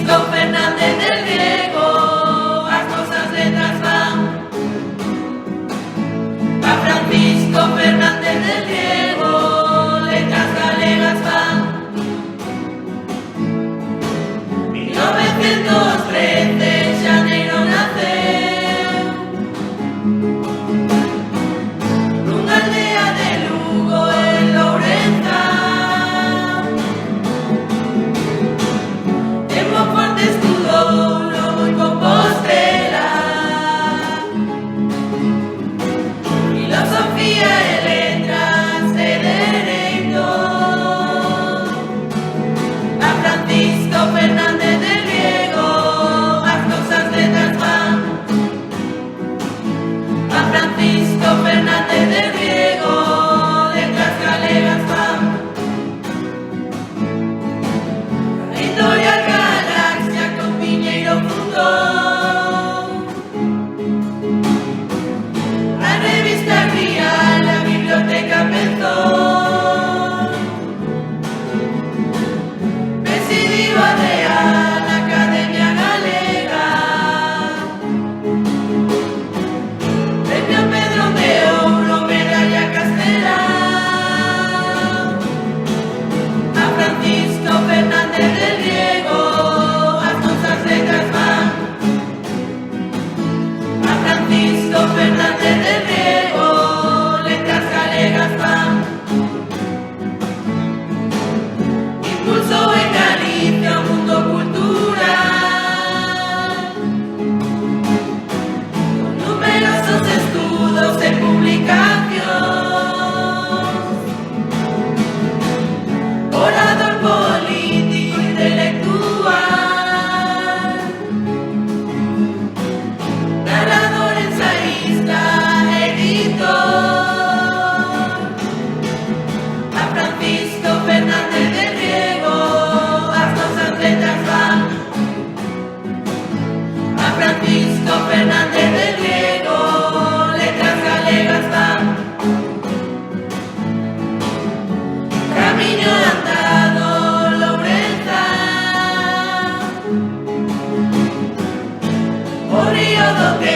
Francisco Fernández del Riego, las cosas letras van. Pa' Francisco Fernández del Riego, letras galegas van. 1913, xaneiro naceu nunha aldea de Lugo en Lourenza. En Monforte estudou, logo en Compostela, filosofía e letras e dereito. A Francisco Fernández del Riego, as nosas letras van. A Francisco Fernández del Riego, letras galegas van. A Editorial Galaxia con Piñeiro fundou a revista Grial, a biblioteca pensou. Presidiu a Real Academia Galega, Premio Pedro de Ouro, Medalla Castelao. A Francisco Fernández del Riego, as nosas letras van. A Francisco Fernández del Riego, letras galegas van. Impulsou en Galicia o mundo cultural, con numerosos estudos e publicacións. Orador político intelectual, narrador, ensaísta, editor. A Francisco Fernández del Riego, as nosas letras van. A Francisco Fernández del Riego, letras galegas van. Camiño andado, Lourenza, o río do que